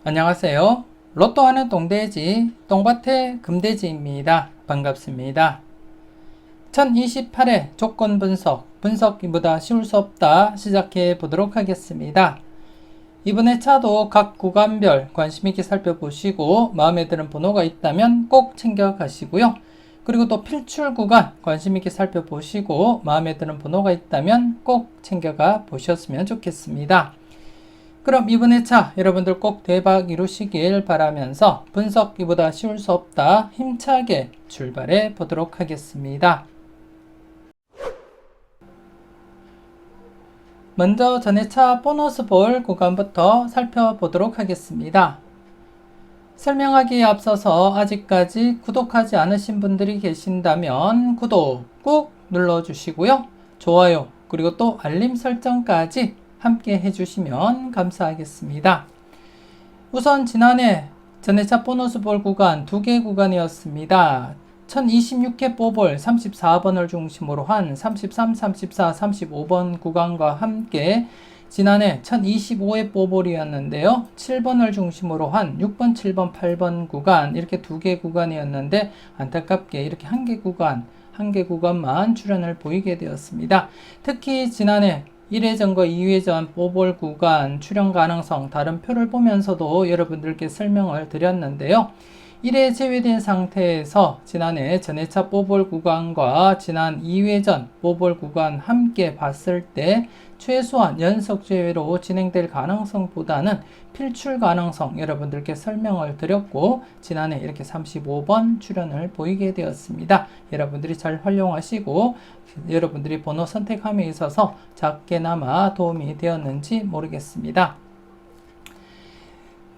안녕하세요. 로또하는 똥돼지, 똥밭의 금돼지입니다. 반갑습니다. 1028회 조건 분석이보다 쉬울 수 없다 시작해 보도록 하겠습니다. 이번에 차도 각 구간별 관심있게 살펴보시고 마음에 드는 번호가 있다면 꼭 챙겨가시고요. 그리고 또 필출 구간 관심있게 살펴보시고 마음에 드는 번호가 있다면 꼭 챙겨가 보셨으면 좋겠습니다. 그럼 이번에 차 여러분들 꼭 대박 이루시길 바라면서 분석기보다 쉬울 수 없다 힘차게 출발해 보도록 하겠습니다. 먼저 전해차 보너스 볼 구간부터 살펴보도록 하겠습니다. 설명하기에 앞서서 아직까지 구독하지 않으신 분들이 계신다면 구독 꾹 눌러주시고요. 좋아요 그리고 또 알림 설정까지 함께 해주시면 감사하겠습니다. 우선 지난해 전해차 보너스 볼 구간 2개 구간이었습니다. 1026회 뽀볼 34번을 중심으로 한 33, 34, 35번 구간과 함께 지난해 1025회 뽀볼이었는데요. 7번을 중심으로 한 6번, 7번, 8번 구간 이렇게 2개 구간이었는데 안타깝게 이렇게 한 개 구간만 출현을 보이게 되었습니다. 특히 지난해 1회전과 2회전 뽀볼 구간 출현 가능성 다른 표를 보면서도 여러분들께 설명을 드렸는데요. 1회 제외된 상태에서 지난해 전해차 뽀볼 구간과 지난 2회전 뽀볼 구간 함께 봤을 때 최소한 연속 제외로 진행될 가능성보다는 필출 가능성 여러분들께 설명을 드렸고 지난해 이렇게 35번 출현을 보이게 되었습니다. 여러분들이 잘 활용하시고 여러분들이 번호 선택함에 있어서 작게나마 도움이 되었는지 모르겠습니다.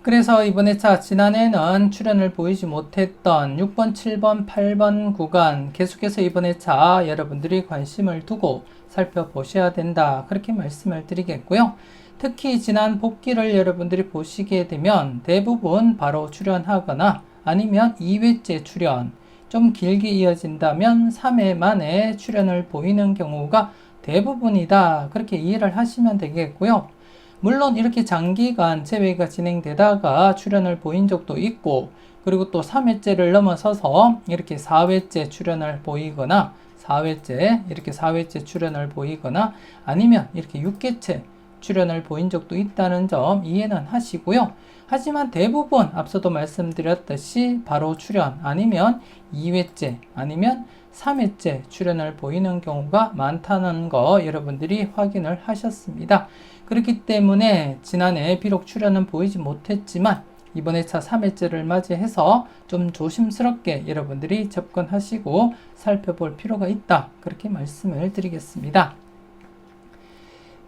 그래서 이번에 차 지난해는 출현을 보이지 못했던 6번, 7번, 8번 구간 계속해서 이번에 차 여러분들이 관심을 두고 살펴보셔야 된다 그렇게 말씀을 드리겠고요. 특히 지난 복귀를 여러분들이 보시게 되면 대부분 바로 출현하거나 아니면 2회째 출현 좀 길게 이어진다면 3회 만에 출현을 보이는 경우가 대부분이다 그렇게 이해를 하시면 되겠고요. 물론 이렇게 장기간 제외가 진행되다가 출현을 보인 적도 있고 그리고 또 3회째를 넘어서서 이렇게 4회째 출현을 보이거나 4회째 출현을 보이거나 아니면 이렇게 6회째 출현을 보인 적도 있다는 점 이해는 하시고요. 하지만 대부분 앞서도 말씀드렸듯이 바로 출현 아니면 2회째 아니면 3회째 출현을 보이는 경우가 많다는 거 여러분들이 확인을 하셨습니다. 그렇기 때문에 지난해 비록 출현은 보이지 못했지만 이번에 차 3회째를 맞이해서 좀 조심스럽게 여러분들이 접근하시고 살펴볼 필요가 있다 그렇게 말씀을 드리겠습니다.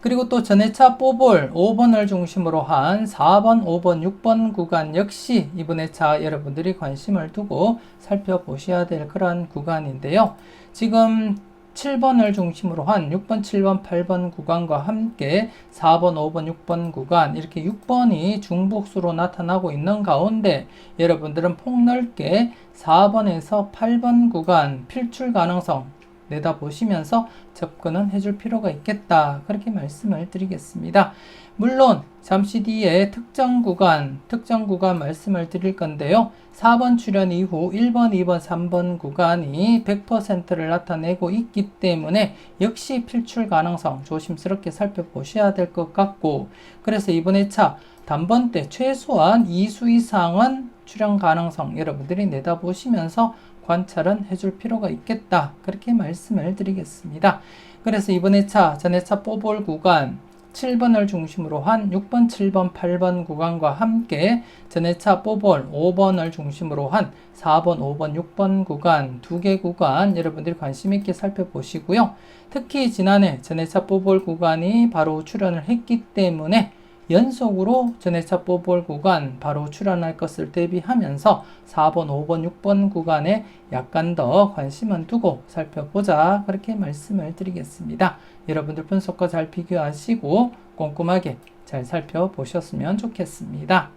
그리고 또 전해차 뽀볼 5번을 중심으로 한 4번, 5번, 6번 구간 역시 이번에 차 여러분들이 관심을 두고 살펴보셔야 될 그런 구간인데요. 지금 7번을 중심으로 한 6번, 7번, 8번 구간과 함께 4번, 5번, 6번 구간 이렇게 6번이 중복수로 나타나고 있는 가운데 여러분들은 폭넓게 4번에서 8번 구간 필출 가능성 내다보시면서 접근은 해줄 필요가 있겠다 그렇게 말씀을 드리겠습니다. 물론 잠시 뒤에 특정 구간 말씀을 드릴 건데요. 4번 출현 이후 1번, 2번, 3번 구간이 100%를 나타내고 있기 때문에 역시 필출 가능성 조심스럽게 살펴보셔야 될 것 같고 그래서 이번에 차 단번때 최소한 2수 이상은 출현 가능성 여러분들이 내다보시면서 관찰은 해줄 필요가 있겠다 그렇게 말씀을 드리겠습니다. 그래서 이번에 차 전해차 뽀볼 구간 7번을 중심으로 한 6번, 7번, 8번 구간과 함께 전해차 뽀볼 5번을 중심으로 한 4번, 5번, 6번 구간 2개 구간 여러분들이 관심 있게 살펴보시고요. 특히 지난해 전해차 뽀볼 구간이 바로 출현을 했기 때문에 연속으로 전해차 뽀볼 구간 바로 출현할 것을 대비하면서 4번, 5번, 6번 구간에 약간 더 관심은 두고 살펴보자 그렇게 말씀을 드리겠습니다. 여러분들 분석과 잘 비교하시고 꼼꼼하게 잘 살펴보셨으면 좋겠습니다.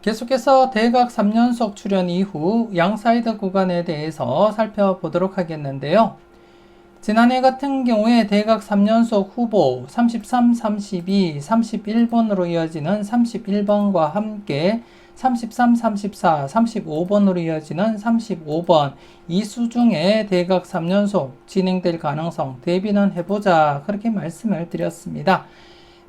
계속해서 대각 3연속 출현 이후 양사이드 구간에 대해서 살펴보도록 하겠는데요. 지난해 같은 경우에 대각 3연속 후보 33, 32, 31번으로 이어지는 31번과 함께 33, 34, 35번으로 이어지는 35번 이 수 중에 대각 3연속 진행될 가능성 대비는 해보자 그렇게 말씀을 드렸습니다.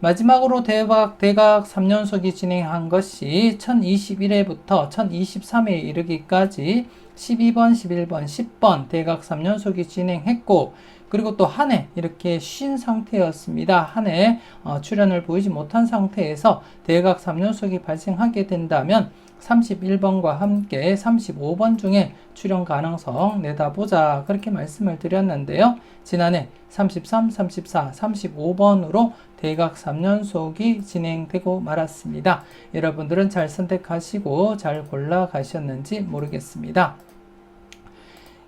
마지막으로 대각 3연속이 진행한 것이 1021회부터 1023회에 이르기까지 12번, 11번, 10번 대각 3연속이 진행했고 그리고 또 한 해 이렇게 쉰 상태였습니다. 한 해 출연을 보이지 못한 상태에서 대각 3연속이 발생하게 된다면 31번과 함께 35번 중에 출연 가능성 내다보자 그렇게 말씀을 드렸는데요. 지난해 33, 34, 35번으로 대각 3연속이 진행되고 말았습니다. 여러분들은 잘 선택하시고 잘 골라 가셨는지 모르겠습니다.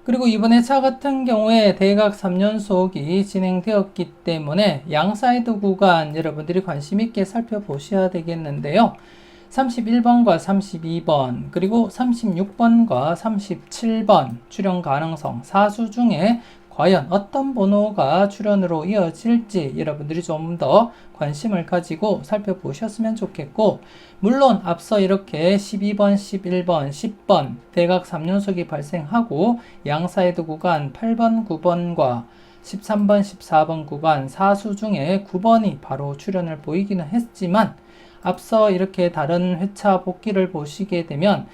그리고 이번에 차 같은 경우에 대각 3연속이 진행되었기 때문에 양사이드 구간 여러분들이 관심 있게 살펴보셔야 되겠는데요. 31번과 32번 그리고 36번과 37번 출연 가능성 4수 중에 과연 어떤 번호가 출연으로 이어질지 여러분들이 좀 더 관심을 가지고 살펴보셨으면 좋겠고 물론 앞서 이렇게 12번, 11번, 10번 대각 3연속이 발생하고 양사이드 구간 8번, 9번과 13번, 14번 구간 4수 중에 9번이 바로 출연을 보이기는 했지만 앞서 이렇게 다른 회차 복기를 보시게 되면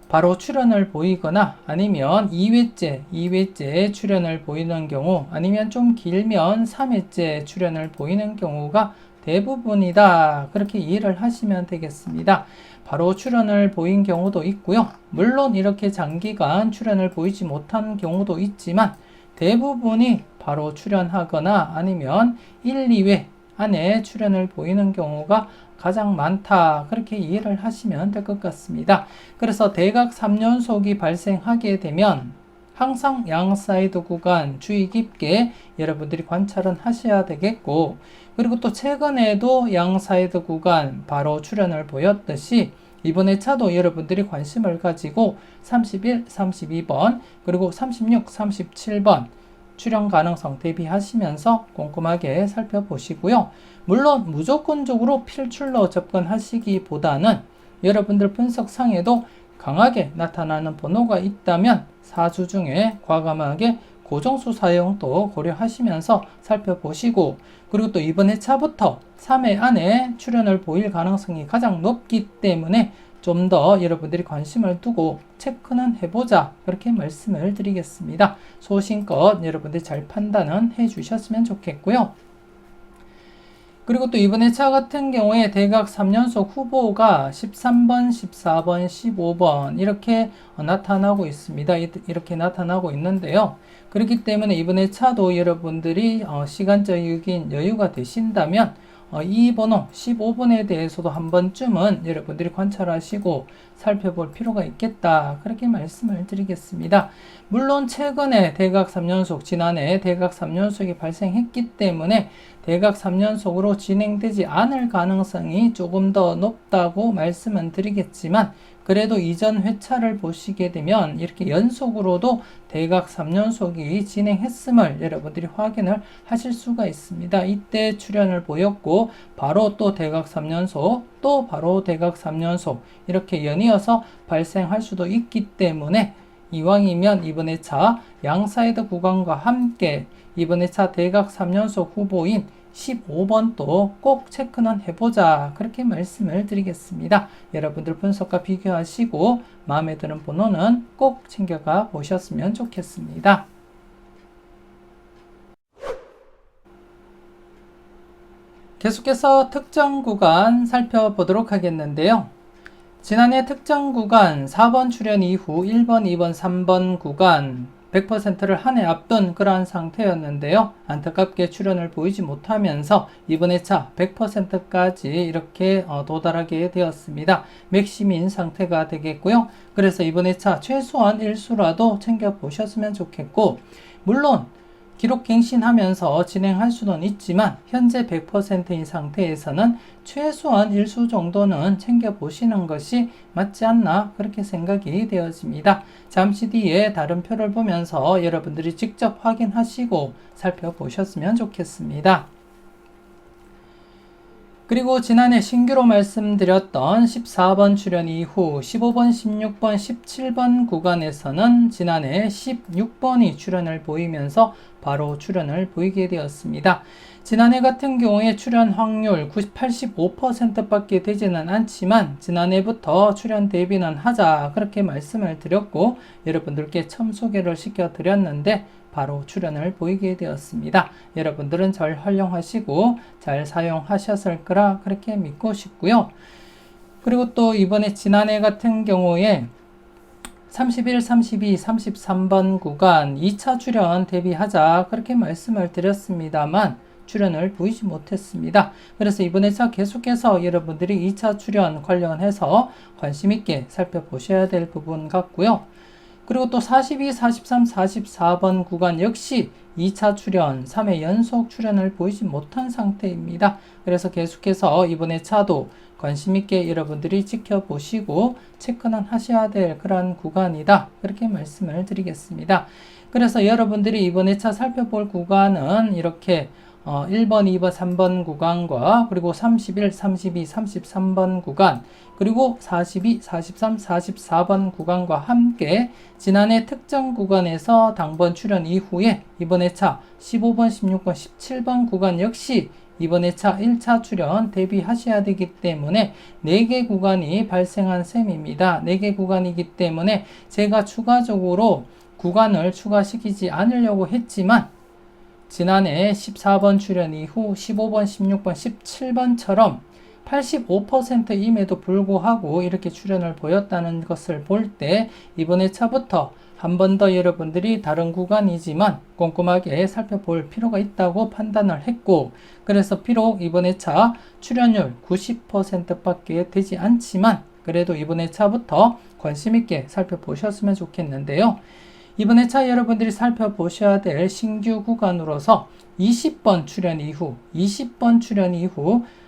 바로 출연을 보이거나 아니면 2회째 출연을 보이는 경우 아니면 좀 길면 3회째 출연을 보이는 경우가 대부분이다. 그렇게 이해를 하시면 되겠습니다. 바로 출연을 보인 경우도 있고요. 물론 이렇게 장기간 출연을 보이지 못한 경우도 있지만 대부분이 바로 출연하거나 아니면 1, 2회 안에 출연을 보이는 경우가 가장 많다. 그렇게 이해를 하시면 될 것 같습니다. 그래서 대각 3연속이 발생하게 되면 항상 양사이드 구간 주의 깊게 여러분들이 관찰은 하셔야 되겠고 그리고 또 최근에도 양사이드 구간 바로 출연을 보였듯이 이번에 차도 여러분들이 관심을 가지고 31, 32번 그리고 36, 37번 출연 가능성 대비하시면서 꼼꼼하게 살펴보시고요. 물론 무조건적으로 필출로 접근하시기보다는 여러분들 분석상에도 강하게 나타나는 번호가 있다면 4수 중에 과감하게 고정수 사용도 고려하시면서 살펴보시고 그리고 또 이번 회차부터 3회 안에 출연을 보일 가능성이 가장 높기 때문에 좀 더 여러분들이 관심을 두고 체크는 해보자 그렇게 말씀을 드리겠습니다. 소신껏 여러분들이 잘 판단은 해주셨으면 좋겠고요. 그리고 또 이번에 차 같은 경우에 대각 3연속 후보가 13번, 14번, 15번 이렇게 나타나고 있습니다. 이렇게 나타나고 있는데요. 그렇기 때문에 이번에 차도 여러분들이 시간적인 여유가 되신다면 이 번호 15번에 대해서도 한 번쯤은 여러분들이 관찰하시고 살펴볼 필요가 있겠다 그렇게 말씀을 드리겠습니다. 물론 최근에 대각 3연속 지난해 대각 3연속이 발생했기 때문에 대각 3연속으로 진행되지 않을 가능성이 조금 더 높다고 말씀은 드리겠지만 그래도 이전 회차를 보시게 되면 이렇게 연속으로도 대각 3연속이 진행했음을 여러분들이 확인을 하실 수가 있습니다. 이때 출연을 보였고 바로 또 대각 3연속 또 바로 대각 3연속 이렇게 연이어서 발생할 수도 있기 때문에 이왕이면 이번에 차 양사이드 구간과 함께 이번에 차 대각 3연속 후보인 15번도 꼭 체크는 해보자 그렇게 말씀을 드리겠습니다. 여러분들 분석과 비교하시고 마음에 드는 번호는 꼭 챙겨가 보셨으면 좋겠습니다. 계속해서 특정 구간 살펴보도록 하겠는데요. 지난해 특정 구간 4번 출연 이후 1번, 2번, 3번 구간 100%를 한 해 앞둔 그러한 상태였는데요. 안타깝게 출연을 보이지 못하면서 이번 회차 100%까지 이렇게 도달하게 되었습니다. 맥심인 상태가 되겠고요. 그래서 이번 회차 최소한 1수라도 챙겨보셨으면 좋겠고 물론 기록 갱신하면서 진행할 수는 있지만 현재 100%인 상태에서는 최소한 일수 정도는 챙겨보시는 것이 맞지 않나 그렇게 생각이 되어집니다. 잠시 뒤에 다른 표를 보면서 여러분들이 직접 확인하시고 살펴보셨으면 좋겠습니다. 그리고 지난해 신규로 말씀드렸던 14번 출현 이후 15번, 16번, 17번 구간에서는 지난해 16번이 출현을 보이면서 바로 출현을 보이게 되었습니다. 지난해 같은 경우에 출현 확률 85%밖에 되지는 않지만 지난해부터 출현 대비는 하자 그렇게 말씀을 드렸고 여러분들께 처음 소개를 시켜드렸는데 바로 출현을 보이게 되었습니다. 여러분들은 잘 활용하시고 잘 사용하셨을 거라 그렇게 믿고 싶고요. 그리고 또 이번에 지난해 같은 경우에 31, 32, 33번 구간 2차 출현 대비하자 그렇게 말씀을 드렸습니다만 출현을 보이지 못했습니다. 그래서 이번에 계속해서 여러분들이 2차 출현 관련해서 관심 있게 살펴보셔야 될 부분 같고요. 그리고 또 42, 43, 44번 구간 역시 2차 출현, 3회 연속 출현을 보이지 못한 상태입니다. 그래서 계속해서 이번에 차도 관심 있게 여러분들이 지켜보시고 체크는 하셔야 될 그런 구간이다. 그렇게 말씀을 드리겠습니다. 그래서 여러분들이 이번에 차 살펴볼 구간은 이렇게 1번, 2번, 3번 구간과 그리고 31, 32, 33번 구간 그리고 42, 43, 44번 구간과 함께 지난해 특정 구간에서 당번 출현 이후에 이번에 차 15번, 16번, 17번 구간 역시 이번에 차 1차 출현 대비하셔야 되기 때문에 4개 구간이 발생한 셈입니다. 4개 구간이기 때문에 제가 추가적으로 구간을 추가시키지 않으려고 했지만 지난해 14번 출현 이후 15번, 16번, 17번처럼 85%임에도 불구하고 이렇게 출현을 보였다는 것을 볼 때 이번에 차부터 한 번 더 여러분들이 다른 구간이지만 꼼꼼하게 살펴볼 필요가 있다고 판단을 했고 그래서 비록 이번에 차 출현율 90%밖에 되지 않지만 그래도 이번에 차부터 관심 있게 살펴보셨으면 좋겠는데요. 이번에 차 여러분들이 살펴보셔야 될 신규 구간으로서 20번 출현 이후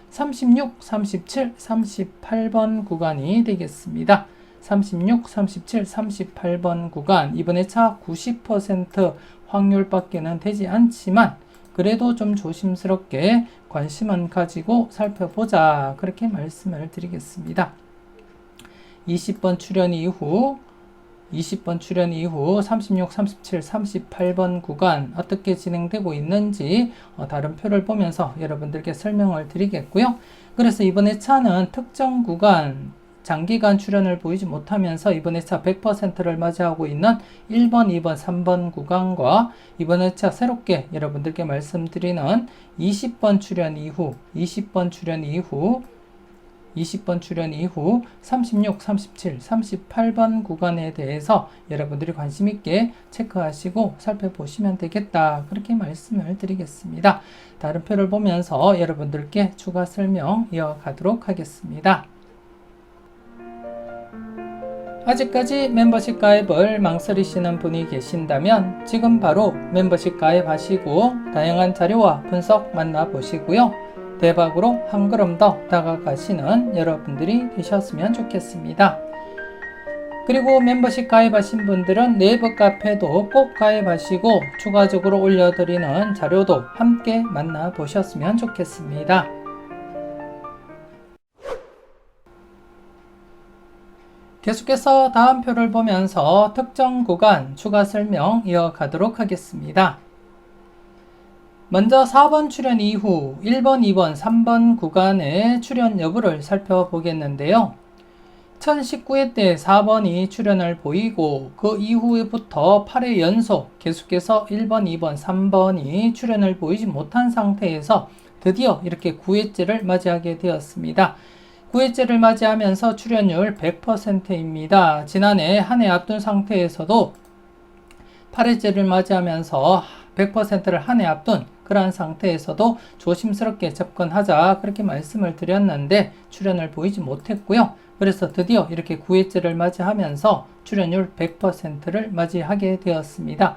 36, 37, 38번 구간이 되겠습니다. 36, 37, 38번 구간 이번에 차 90% 확률밖에는 되지 않지만 그래도 좀 조심스럽게 관심은 가지고 살펴보자 그렇게 말씀을 드리겠습니다. 20번 출현 이후 36, 37, 38번 구간 어떻게 진행되고 있는지 다른 표를 보면서 여러분들께 설명을 드리겠고요. 그래서 이번에 차는 특정 구간 장기간 출현을 보이지 못하면서 이번에 차 100%를 맞이하고 있는 1번, 2번, 3번 구간과 이번에 차 새롭게 여러분들께 말씀드리는 20번 출현 이후 36, 37, 38번 구간에 대해서 여러분들이 관심 있게 체크하시고 살펴보시면 되겠다. 그렇게 말씀을 드리겠습니다. 다른 표를 보면서 여러분들께 추가 설명 이어가도록 하겠습니다. 아직까지 멤버십 가입을 망설이시는 분이 계신다면 지금 바로 멤버십 가입하시고 다양한 자료와 분석 만나보시고요. 대박으로 한 걸음 더 다가가시는 여러분들이 되셨으면 좋겠습니다. 그리고 멤버십 가입하신 분들은 네이버 카페도 꼭 가입하시고 추가적으로 올려드리는 자료도 함께 만나보셨으면 좋겠습니다. 계속해서 다음 표를 보면서 특정 구간 추가 설명 이어가도록 하겠습니다. 먼저 4번 출현 이후 1번, 2번, 3번 구간의 출현 여부를 살펴보겠는데요. 1019회 때 4번이 출현을 보이고 그 이후부터 8회 연속 계속해서 1번, 2번, 3번이 출현을 보이지 못한 상태에서 드디어 이렇게 9회째를 맞이하게 되었습니다. 9회째를 맞이하면서 출현율 100%입니다. 지난해 한 해 앞둔 상태에서도 8회째를 맞이하면서 100%를 한 해 앞둔 그러한 상태에서도 조심스럽게 접근하자 그렇게 말씀을 드렸는데 출현을 보이지 못했고요. 그래서 드디어 이렇게 9회째를 맞이하면서 출현율 100%를 맞이하게 되었습니다.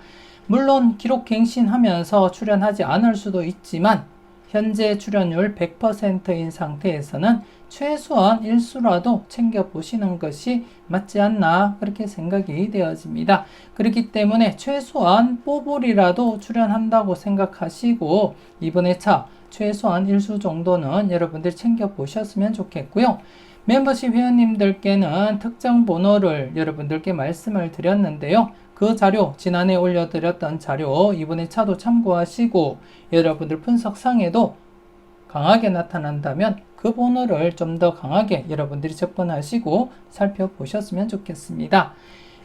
물론 기록 갱신하면서 출연하지 않을 수도 있지만 현재 출연율 100%인 상태에서는 최소한 일수라도 챙겨보시는 것이 맞지 않나 그렇게 생각이 되어집니다. 그렇기 때문에 최소한 뽀볼이라도 출연한다고 생각하시고 이번 회차 최소한 일수 정도는 여러분들 챙겨보셨으면 좋겠고요. 멤버십 회원님들께는 특정 번호를 여러분들께 말씀을 드렸는데요. 그 자료, 지난해 올려드렸던 자료 이번 회차도 참고하시고 여러분들 분석상에도 강하게 나타난다면 그 번호를 좀 더 강하게 여러분들이 접근하시고 살펴보셨으면 좋겠습니다.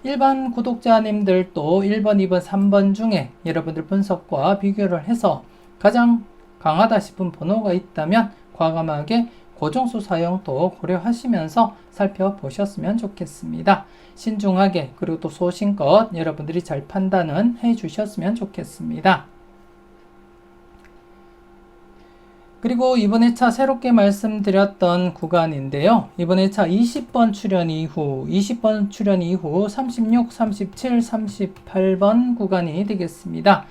일반 구독자님들도 1번, 2번, 3번 중에 여러분들 분석과 비교를 해서 가장 강하다 싶은 번호가 있다면 과감하게 고정수 사용도 고려하시면서 살펴보셨으면 좋겠습니다. 신중하게 그리고 또 소신껏 여러분들이 잘 판단은 해주셨으면 좋겠습니다. 그리고 이번 회차 새롭게 말씀드렸던 구간인데요. 이번 회차 20번 출연 이후 36, 37, 38번 구간이 되겠습니다.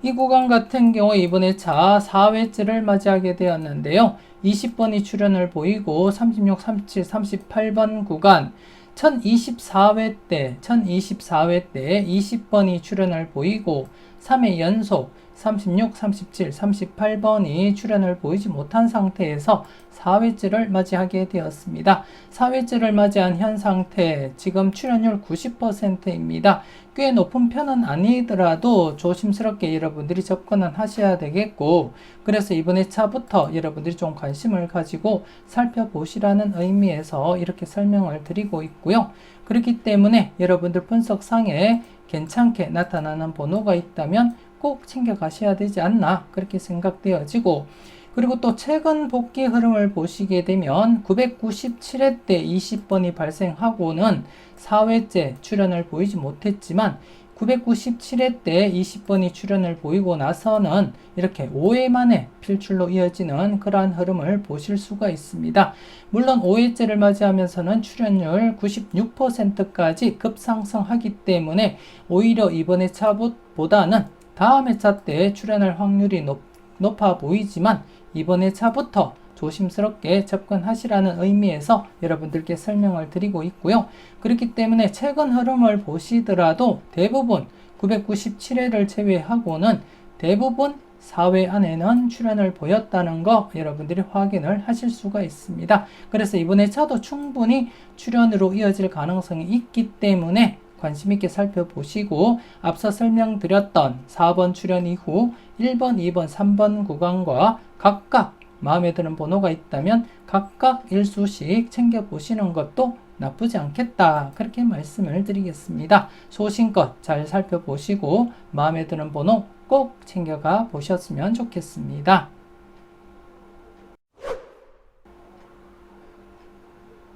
이 구간 같은 경우 이번 회차 4회째를 맞이하게 되었는데요. 20번이 출연을 보이고 36, 37, 38번 구간 1024회 때 20번이 출연을 보이고 3회 연속 36, 37, 38번이 출연을 보이지 못한 상태에서 4회째를 맞이하게 되었습니다. 4회째를 맞이한 현 상태, 지금 출연율 90%입니다. 꽤 높은 편은 아니더라도 조심스럽게 여러분들이 접근은 하셔야 되겠고, 그래서 이번 회차부터 여러분들이 좀 관심을 가지고 살펴보시라는 의미에서 이렇게 설명을 드리고 있고요. 그렇기 때문에 여러분들 분석상에 괜찮게 나타나는 번호가 있다면 꼭 챙겨가셔야 되지 않나 그렇게 생각되어지고, 그리고 또 최근 복귀 흐름을 보시게 되면 997회 때 20번이 발생하고는 4회째 출연을 보이지 못했지만 997회 때 20번이 출연을 보이고 나서는 이렇게 5회 만에 필출로 이어지는 그러한 흐름을 보실 수가 있습니다. 물론 5회째를 맞이하면서는 출연율 96%까지 급상승하기 때문에 오히려 이번 회차보다는 다음 회차 때 출연할 확률이 높아 보이지만 이번 회차부터 조심스럽게 접근하시라는 의미에서 여러분들께 설명을 드리고 있고요. 그렇기 때문에 최근 흐름을 보시더라도 대부분 997회를 제외하고는 대부분 4회 안에는 출연을 보였다는 거 여러분들이 확인을 하실 수가 있습니다. 그래서 이번 회차도 충분히 출연으로 이어질 가능성이 있기 때문에 관심 있게 살펴보시고 앞서 설명드렸던 4번 출연 이후 1번, 2번, 3번 구간과 각각 마음에 드는 번호가 있다면 각각 일수씩 챙겨보시는 것도 나쁘지 않겠다 그렇게 말씀을 드리겠습니다. 소신껏 잘 살펴보시고 마음에 드는 번호 꼭 챙겨가 보셨으면 좋겠습니다.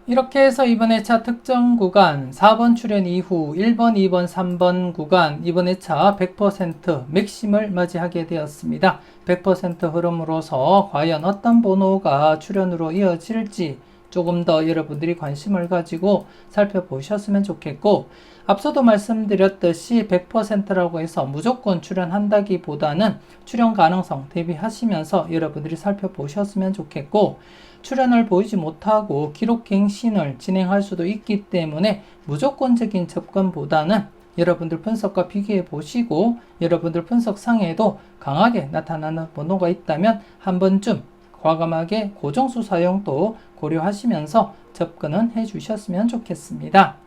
이렇게 해서 이번 회차 특정 구간 4번 출연 이후 1번, 2번, 3번 구간 이번 회차 100% 맥심을 맞이하게 되었습니다. 100% 흐름으로서 과연 어떤 번호가 출연으로 이어질지 조금 더 여러분들이 관심을 가지고 살펴보셨으면 좋겠고, 앞서도 말씀드렸듯이 100%라고 해서 무조건 출연한다기보다는 출연 가능성 대비하시면서 여러분들이 살펴보셨으면 좋겠고, 출연을 보이지 못하고 기록 갱신을 진행할 수도 있기 때문에 무조건적인 접근보다는 여러분들 분석과 비교해 보시고 여러분들 분석상에도 강하게 나타나는 번호가 있다면 한 번쯤 과감하게 고정수 사용도 고려하시면서 접근은 해 주셨으면 좋겠습니다.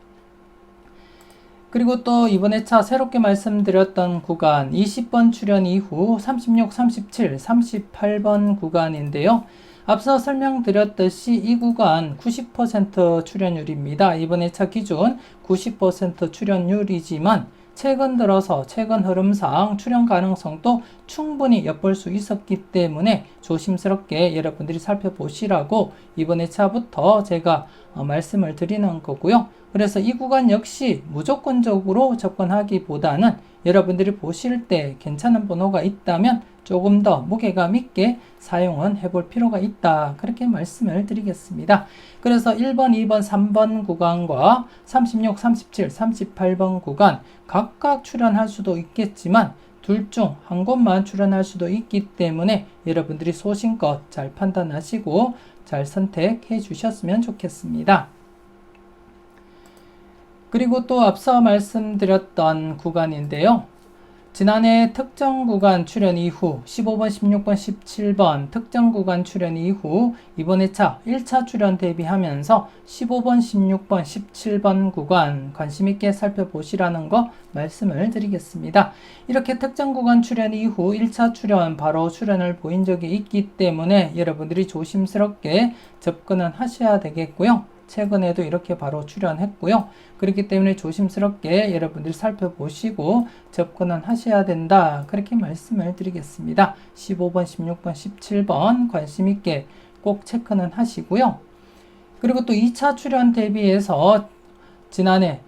그리고 또 이번 회차 새롭게 말씀드렸던 구간 20번 출연 이후 36, 37, 38번 구간인데요. 앞서 설명드렸듯이 이 구간 90% 출연율입니다. 이번 회차 기준 90% 출연율이지만 최근 들어서 최근 흐름상 출연 가능성도 충분히 엿볼 수 있었기 때문에 조심스럽게 여러분들이 살펴보시라고 이번 회차부터 제가 말씀을 드리는 거고요. 그래서 이 구간 역시 무조건적으로 접근하기보다는 여러분들이 보실 때 괜찮은 번호가 있다면 조금 더 무게감 있게 사용은 해볼 필요가 있다. 그렇게 말씀을 드리겠습니다. 그래서 1번, 2번, 3번 구간과 36, 37, 38번 구간 각각 출연할 수도 있겠지만 둘 중 한 곳만 출연할 수도 있기 때문에 여러분들이 소신껏 잘 판단하시고 잘 선택해 주셨으면 좋겠습니다. 그리고 또 앞서 말씀드렸던 구간인데요. 지난해 특정 구간 출연 이후 15번, 16번, 17번 특정 구간 출연 이후 이번 회차 1차 출연 대비하면서 15번, 16번, 17번 구간 관심있게 살펴보시라는 거 말씀을 드리겠습니다. 이렇게 특정 구간 출연 이후 1차 출연 바로 출연을 보인 적이 있기 때문에 여러분들이 조심스럽게 접근은 하셔야 되겠고요. 최근에도 이렇게 바로 출연했고요. 그렇기 때문에 조심스럽게 여러분들이 살펴보시고 접근은 하셔야 된다. 그렇게 말씀을 드리겠습니다. 15번, 16번, 17번 관심있게 꼭 체크는 하시고요. 그리고 또 2차 출연 대비해서 지난해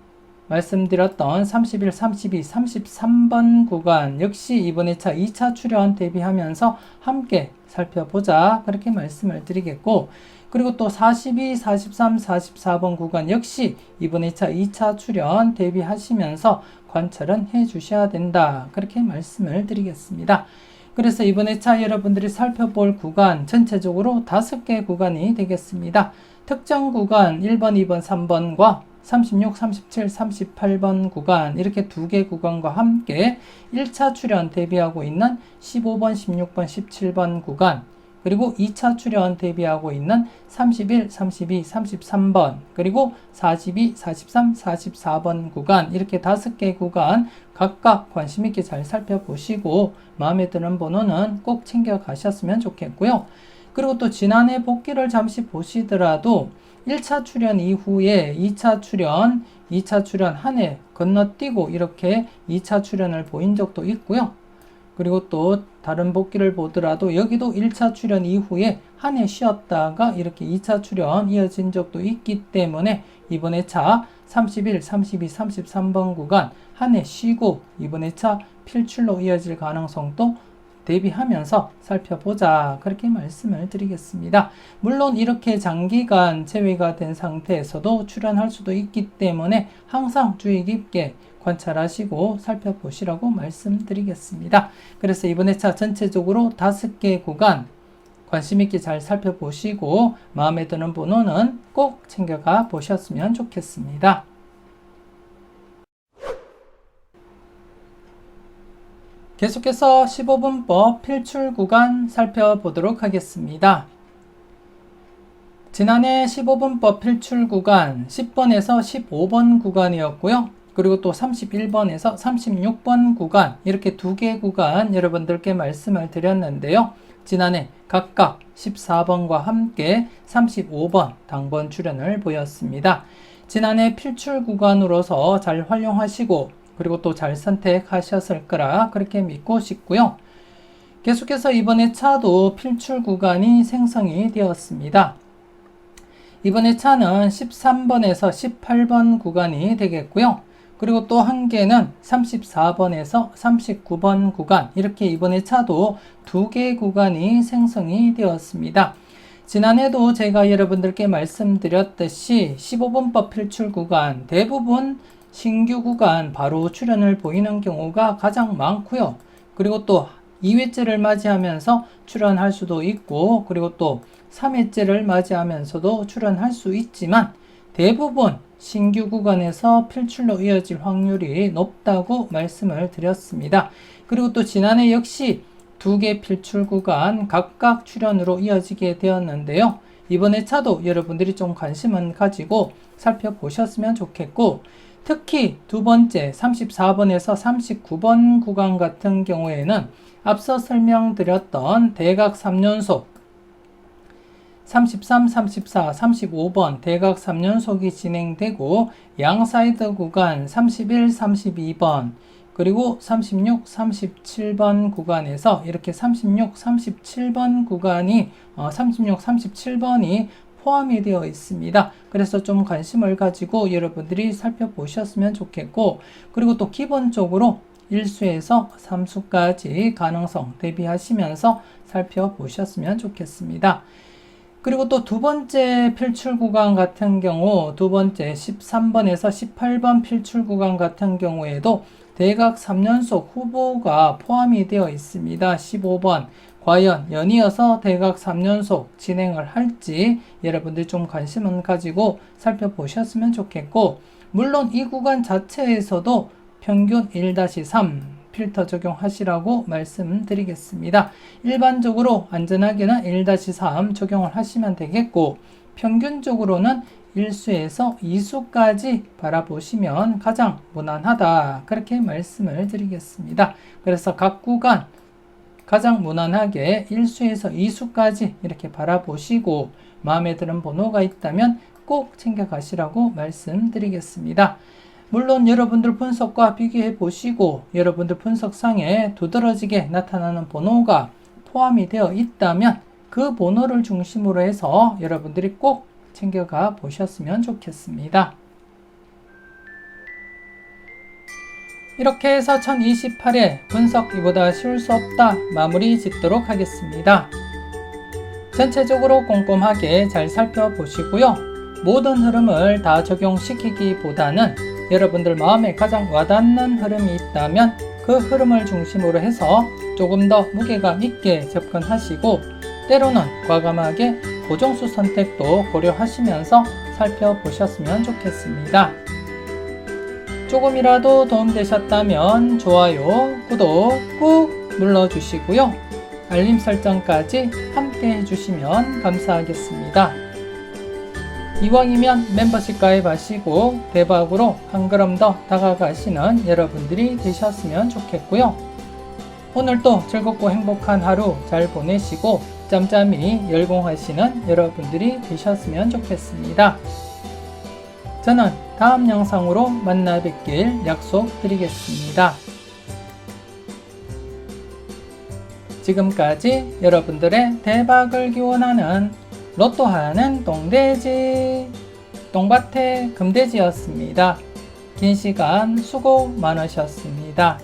말씀드렸던 31, 32, 33번 구간 역시 이번 회차 2차 출연 대비하면서 함께 살펴보자. 그렇게 말씀을 드리겠고 그리고 또 42, 43, 44번 구간 역시 이번 2차 출연 대비하시면서 관찰은 해 주셔야 된다. 그렇게 말씀을 드리겠습니다. 그래서 이번 2차 여러분들이 살펴볼 구간 전체적으로 5개 구간이 되겠습니다. 특정 구간 1번, 2번, 3번과 36, 37, 38번 구간 이렇게 2개 구간과 함께 1차 출연 대비하고 있는 15번, 16번, 17번 구간 그리고 2차 출연 대비하고 있는 31, 32, 33번 그리고 42, 43, 44번 구간 이렇게 5개 구간 각각 관심있게 잘 살펴보시고 마음에 드는 번호는 꼭 챙겨 가셨으면 좋겠고요. 그리고 또 지난해 복귀를 잠시 보시더라도 1차 출연 이후에 2차 출연 한 해 건너뛰고 이렇게 2차 출연을 보인 적도 있고요. 그리고 또 다른 복귀를 보더라도 여기도 1차 출연 이후에 한 해 쉬었다가 이렇게 2차 출연 이어진 적도 있기 때문에 이번 회차 31, 32, 33번 구간 한 해 쉬고 이번 회차 필출로 이어질 가능성도 대비하면서 살펴보자. 그렇게 말씀을 드리겠습니다. 물론 이렇게 장기간 제외가 된 상태에서도 출연할 수도 있기 때문에 항상 주의 깊게 관찰하시고 살펴보시라고 말씀드리겠습니다. 그래서 이번 회차 전체적으로 5개 구간 관심있게 잘 살펴보시고 마음에 드는 번호는 꼭 챙겨가 보셨으면 좋겠습니다. 계속해서 15분법 필출 구간 살펴보도록 하겠습니다. 지난해 15분법 필출 구간 10번에서 15번 구간이었고요. 그리고 또 31번에서 36번 구간 이렇게 2개 구간 여러분들께 말씀을 드렸는데요. 지난해 각각 14번과 함께 35번 당번 출연을 보였습니다. 지난해 필출 구간으로서 잘 활용하시고 그리고 또 잘 선택하셨을 거라 그렇게 믿고 싶고요. 계속해서 이번 회차도 필출 구간이 생성이 되었습니다. 이번 회차는 13번에서 18번 구간이 되겠고요. 그리고 또 한 개는 34번에서 39번 구간 이렇게 이번 회차도 2개 구간이 생성이 되었습니다. 지난해도 제가 여러분들께 말씀드렸듯이 15번법 필출 구간 대부분 신규 구간 바로 출연을 보이는 경우가 가장 많고요. 그리고 또 2회째를 맞이하면서 출연할 수도 있고 그리고 또 3회째를 맞이하면서도 출연할 수 있지만 대부분 신규 구간에서 필출로 이어질 확률이 높다고 말씀을 드렸습니다. 그리고 또 지난해 역시 2개 필출 구간 각각 출연으로 이어지게 되었는데요. 이번 회차도 여러분들이 좀 관심은 가지고 살펴보셨으면 좋겠고 특히 두 번째 34번에서 39번 구간 같은 경우에는 앞서 설명드렸던 대각 3연속 33, 34, 35번 대각 3연속이 진행되고 양사이드 구간 31, 32번 그리고 36, 37번 구간에서 이렇게 36, 37번 구간이 36, 37번이 포함이 되어 있습니다. 그래서 좀 관심을 가지고 여러분들이 살펴보셨으면 좋겠고, 그리고 또 기본적으로 1수에서 3수까지 가능성 대비하시면서 살펴보셨으면 좋겠습니다. 그리고 또 두 번째 필출 구간 같은 경우, 두 번째 13번에서 18번 필출 구간 같은 경우에도 대각 3연속 후보가 포함이 되어 있습니다. 15번 과연 연이어서 대각 3연속 진행을 할지 여러분들 좀 관심은 가지고 살펴보셨으면 좋겠고, 물론 이 구간 자체에서도 평균 1-3 필터 적용하시라고 말씀드리겠습니다. 일반적으로 안전하게는 1-3 적용을 하시면 되겠고, 평균적으로는 1수에서 2수까지 바라보시면 가장 무난하다, 그렇게 말씀을 드리겠습니다. 그래서 각 구간 가장 무난하게 1수에서 2수까지 이렇게 바라보시고, 마음에 드는 번호가 있다면 꼭 챙겨가시라고 말씀드리겠습니다. 물론 여러분들 분석과 비교해 보시고 여러분들 분석상에 두드러지게 나타나는 번호가 포함이 되어 있다면 그 번호를 중심으로 해서 여러분들이 꼭 챙겨가 보셨으면 좋겠습니다. 이렇게 해서 1028회 분석 이보다 쉬울 수 없다 마무리 짓도록 하겠습니다. 전체적으로 꼼꼼하게 잘 살펴보시고요. 모든 흐름을 다 적용시키기보다는 여러분들 마음에 가장 와닿는 흐름이 있다면 그 흐름을 중심으로 해서 조금 더 무게감 있게 접근하시고, 때로는 과감하게 고정수 선택도 고려하시면서 살펴보셨으면 좋겠습니다. 조금이라도 도움되셨다면 좋아요, 구독 꾹 눌러주시고요. 알림 설정까지 함께 해주시면 감사하겠습니다. 이왕이면 멤버십 가입하시고 대박으로 한 걸음 더 다가가시는 여러분들이 되셨으면 좋겠고요. 오늘도 즐겁고 행복한 하루 잘 보내시고 짬짬이 열공하시는 여러분들이 되셨으면 좋겠습니다. 저는 다음 영상으로 만나 뵙길 약속드리겠습니다. 지금까지 여러분들의 대박을 기원하는 로또하는 똥돼지, 똥밭의 금돼지였습니다. 긴 시간 수고 많으셨습니다.